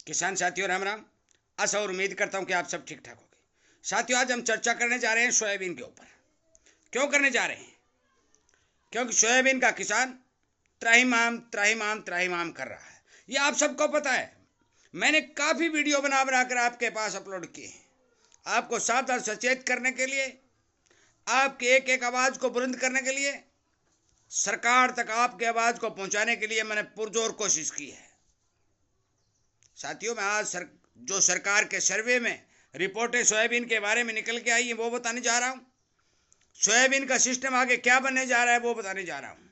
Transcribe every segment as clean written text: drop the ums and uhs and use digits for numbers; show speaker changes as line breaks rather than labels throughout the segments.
किसान साथियों राम राम। आशा और उम्मीद करता हूं कि आप सब ठीक ठाक होंगे। साथियों, आज हम चर्चा करने जा रहे हैं सोयाबीन के ऊपर। क्यों करने जा रहे हैं? क्योंकि सोयाबीन का किसान त्राहिमाम त्राहिमाम त्राहिमाम कर रहा है। ये आप सबको पता है। मैंने काफ़ी वीडियो बना बना कर आपके पास अपलोड किए हैं, आपको सावधान सचेत करने के लिए, आपकी एक एक आवाज़ को बुलंद करने के लिए, सरकार तक आपकी आवाज़ को पहुंचाने के लिए मैंने पुरजोर कोशिश की है। साथियों, मैं आज जो सरकार के सर्वे में रिपोर्टें सोयाबीन के बारे में निकल के आई हैं वो बताने जा रहा हूँ। सोयाबीन का सिस्टम आगे क्या बनने जा रहा है वो बताने जा रहा हूँ।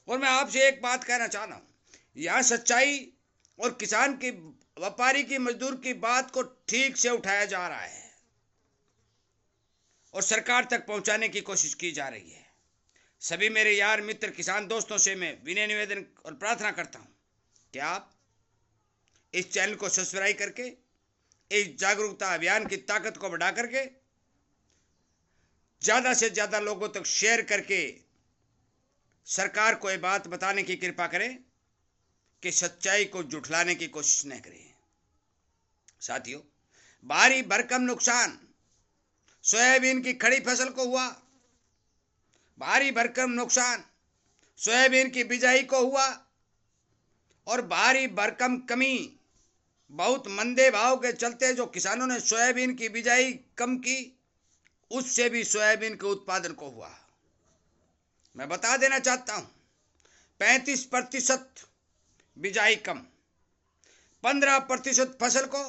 और मैं आपसे एक बात कहना चाहता हूँ, यहाँ सच्चाई और किसान की, व्यापारी की, मजदूर की बात को ठीक से उठाया जा रहा है और सरकार तक पहुँचाने की कोशिश की जा रही है। सभी मेरे यार मित्र किसान दोस्तों से मैं विनय निवेदन और प्रार्थना करता हूँ कि आप इस चैनल को सब्सक्राइब करके इस जागरूकता अभियान की ताकत को बढ़ा करके ज़्यादा से ज़्यादा लोगों तक शेयर करके सरकार को ये बात बताने की कृपा करें कि सच्चाई को जुठलाने की कोशिश न करें। साथियों, भारी भरकम नुकसान सोयाबीन की खड़ी फसल को हुआ। भारी भरकम नुकसान सोयाबीन की बिजाई को हुआ और भारी भरकम कमी बहुत मंदे भाव के चलते जो किसानों ने सोयाबीन की बिजाई कम की, उससे भी सोयाबीन के उत्पादन को हुआ। मैं बता देना चाहता हूं, 35% बिजाई कम, 15% फसल को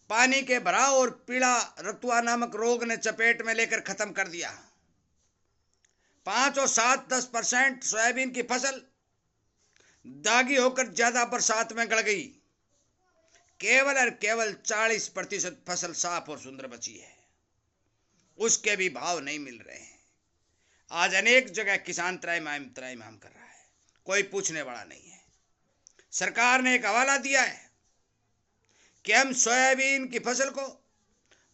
पानी के भराव और पीला रतुआ नामक रोग ने चपेट में लेकर खत्म कर दिया। 5 और 7, 10% सोयाबीन की फसल दागी होकर ज्यादा बरसात में गड़ गई। केवल और केवल 40% फसल साफ और सुंदर बची है, उसके भी भाव नहीं मिल रहे हैं। आज अनेक जगह किसान त्राहिमाम त्राहिमाम कर रहा है, कोई पूछने वाला नहीं है। सरकार ने एक हवाला दिया है कि हम सोयाबीन की फसल को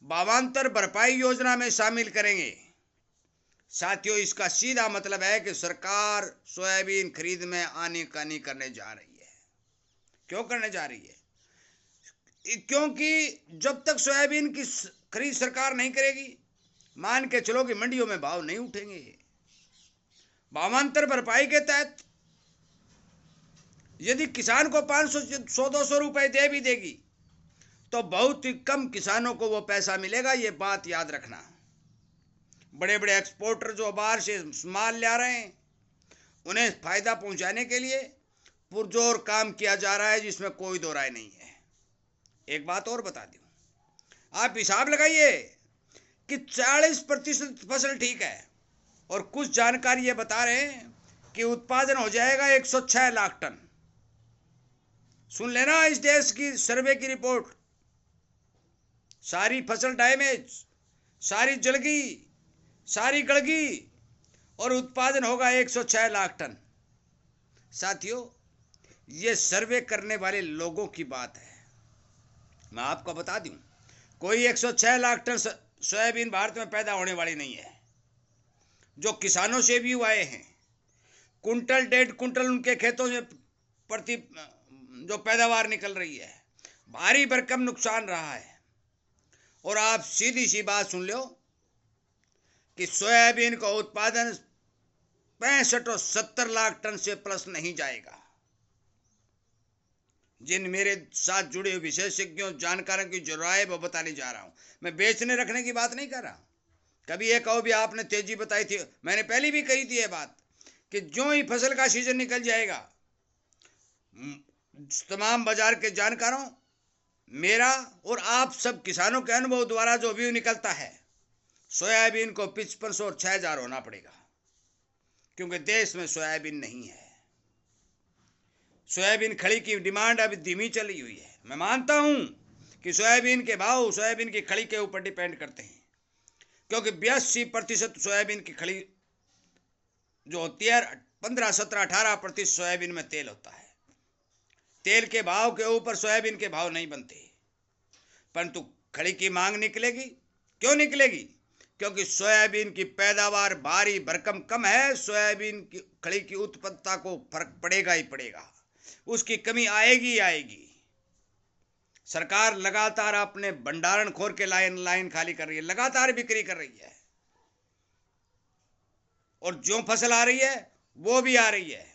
भावांतर भरपाई योजना में शामिल करेंगे। साथियों, इसका सीधा मतलब है कि सरकार सोयाबीन खरीद में आनाकानी करने जा रही है। क्यों करने जा रही है? क्योंकि जब तक सोयाबीन की खरीद सरकार नहीं करेगी, मान के चलो कि मंडियों में भाव नहीं उठेंगे। भावांतर भरपाई के तहत यदि किसान को 500 100-200 रुपए दे भी देगी तो बहुत ही कम किसानों को वो पैसा मिलेगा। ये बात याद रखना। बड़े बड़े एक्सपोर्टर जो बाहर से माल ला रहे हैं, उन्हें फायदा पहुंचाने के लिए पुरजोर काम किया जा रहा है, जिसमें कोई दो राय नहीं है। एक बात और बता दूं, आप हिसाब लगाइए कि 40% फसल ठीक है और कुछ जानकारी ये बता रहे हैं कि उत्पादन हो जाएगा 106 लाख टन। सुन लेना इस देश की सर्वे की रिपोर्ट। सारी फसल डैमेज, सारी जलगी, सारी गड़गी और उत्पादन होगा 106 लाख टन। साथियों, ये सर्वे करने वाले लोगों की बात है। मैं आपको बता दूं, कोई 106 लाख टन सोयाबीन भारत में पैदा होने वाली नहीं है। जो किसानों से भी आए हैं, कुंटल 1.5 कुंटल उनके खेतों से प्रति जो पैदावार निकल रही है, भारी भरकम नुकसान रहा है। और आप सीधी सी बात सुन लो कि सोयाबीन का उत्पादन 65 और 70 लाख टन से प्लस नहीं जाएगा। जिन मेरे साथ जुड़े हुए विशेषज्ञों, जानकारों की जो राय वो बताने जा रहा हूं। मैं बेचने रखने की बात नहीं कर रहा। कभी ये कहो भी आपने तेजी बताई थी, मैंने पहले भी कही थी ये बात कि जो ही फसल का सीजन निकल जाएगा, तमाम बाजार के जानकारों, मेरा और आप सब किसानों के अनुभव द्वारा जो व्यू निकलता है, सोयाबीन को 5500 और 6000 होना पड़ेगा, क्योंकि देश में सोयाबीन नहीं है। सोयाबीन खड़ी की डिमांड अभी धीमी चली हुई है। मैं मानता हूं कि सोयाबीन के भाव सोयाबीन की खड़ी के ऊपर डिपेंड करते हैं, क्योंकि 82% सोयाबीन की खड़ी जो होती है, 15, 17, 18% सोयाबीन में तेल होता है। तेल के भाव के ऊपर सोयाबीन के भाव नहीं बनते, परंतु खड़ी की मांग निकलेगी। क्यों निकलेगी? क्योंकि सोयाबीन की पैदावार भारी भरकम कम है। सोयाबीन की खड़ी की उत्पादकता को फर्क पड़ेगा ही पड़ेगा, उसकी कमी आएगी ही आएगी। सरकार लगातार अपने भंडारण खोर के लाइन खाली कर रही है, लगातार बिक्री कर रही है, और जो फसल आ रही है वो भी आ रही है,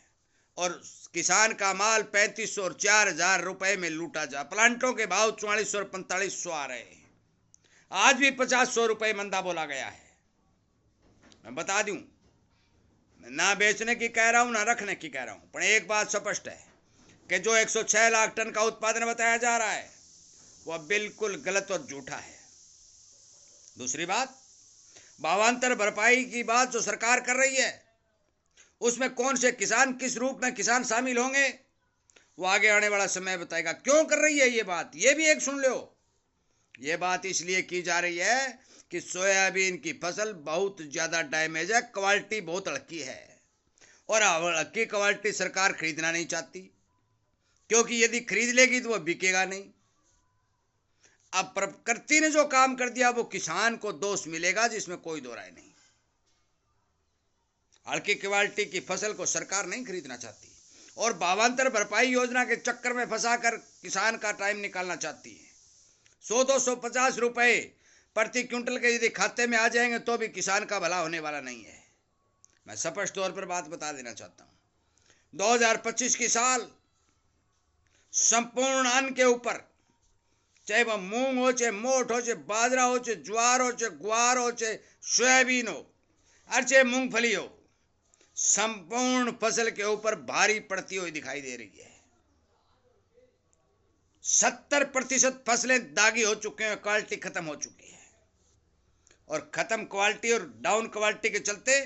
और किसान का माल 3500 और 4000 रुपए में लूटा जा। प्लांटों के भाव 4400 और 4500 आ रहे हैं। आज भी 50-100 रुपए मंदा बोला गया है। मैं बता दूं, ना बेचने की कह रहा हूं, ना रखने की कह रहा हूं, पर एक बात स्पष्ट है कि जो 106 लाख टन का उत्पादन बताया जा रहा है वह बिल्कुल गलत और झूठा है। दूसरी बात, भावांतर भरपाई की बात जो सरकार कर रही है, उसमें कौन से किसान, किस रूप में किसान शामिल होंगे, वो आगे आने वाला समय बताएगा। क्यों कर रही है ये बात, ये भी एक सुन लो। ये बात इसलिए की जा रही है कि सोयाबीन की फसल बहुत ज्यादा डैमेज है, क्वालिटी बहुत हल्की है, और हल्की क्वालिटी सरकार खरीदना नहीं चाहती, क्योंकि यदि खरीद लेगी तो वह बिकेगा नहीं। अब प्रकृति ने जो काम कर दिया वो किसान को दोष मिलेगा, जिसमें कोई दो राय नहीं। हल्की क्वालिटी की फसल को सरकार नहीं खरीदना चाहती, और भावांतर भरपाई योजना के चक्कर में फंसाकर किसान का टाइम निकालना चाहती है। 100-250 रुपए प्रति क्विंटल के यदि खाते में आ जाएंगे तो भी किसान का भला होने वाला नहीं है। मैं स्पष्ट तौर पर बात बता देना चाहता हूं। 2025 की साल संपूर्ण अन्न के ऊपर, चाहे वह मूंग हो, चाहे मोठ हो, चाहे बाजरा हो, चाहे ज्वार हो, चाहे ग्वार हो, चाहे सोयाबीन हो, और चाहे मूंगफली हो, संपूर्ण फसल के ऊपर भारी पड़ती हुई दिखाई दे रही है। 70% फसलें दागी हो चुके हैं, क्वालिटी खत्म हो चुकी है, और खत्म क्वालिटी और डाउन क्वालिटी के चलते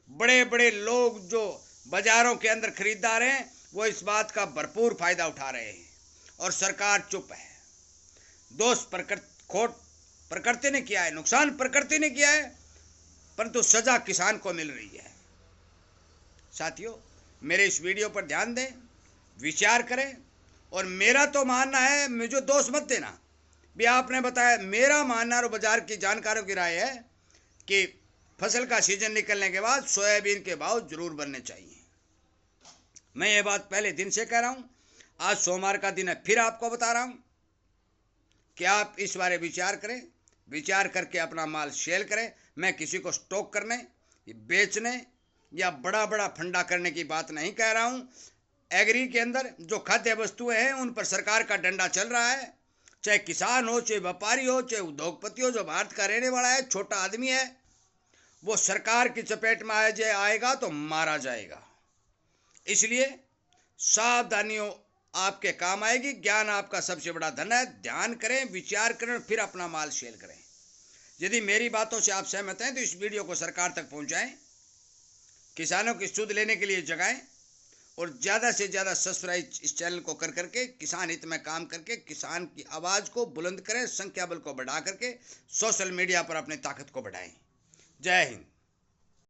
बड़े बड़े लोग जो बाजारों के अंदर खरीदार हैं वो इस बात का भरपूर फायदा उठा रहे हैं, और सरकार चुप है। दोष प्रकृति ने किया है, नुकसान प्रकृति ने किया है, परंतु सजा किसान को मिल रही है। साथियों, मेरे इस वीडियो पर ध्यान दें, विचार करें, और मेरा तो मानना है, मुझे दोष मत देना भी आपने बताया। मेरा मानना और बाजार की जानकारों की राय है कि फसल का सीजन निकलने के बाद सोयाबीन के भाव जरूर बढ़ने चाहिए। मैं ये बात पहले दिन से कह रहा हूं, आज सोमवार का दिन है, फिर आपको बता रहा हूं कि आप इस बारे विचार करें, विचार करके अपना माल सेल करें। मैं किसी को स्टॉक करने, बेचने या बड़ा बड़ा फंडा करने की बात नहीं कह रहा हूं। एग्री के अंदर जो खाद्य वस्तुएं हैं उन पर सरकार का डंडा चल रहा है, चाहे किसान हो, चाहे व्यापारी हो, चाहे उद्योगपति हो। जो भारत का रहने वाला है, छोटा आदमी है, वो सरकार की चपेट में आएगा तो मारा जाएगा। इसलिए सावधानियों आपके काम आएगी। ज्ञान आपका सबसे बड़ा धन है। ध्यान करें, विचार करें, और फिर अपना माल सेल करें। यदि मेरी बातों से आप सहमत हैं तो इस वीडियो को सरकार तक पहुंचाएं, किसानों की सुध लेने के लिए जगाएं, और ज़्यादा से ज़्यादा सब्सक्राइब इस चैनल को कर करके किसान हित में काम करके किसान की आवाज़ को बुलंद करें, संख्या बल को बढ़ा करके सोशल मीडिया पर अपनी ताकत को बढ़ाएं। जय हिंद।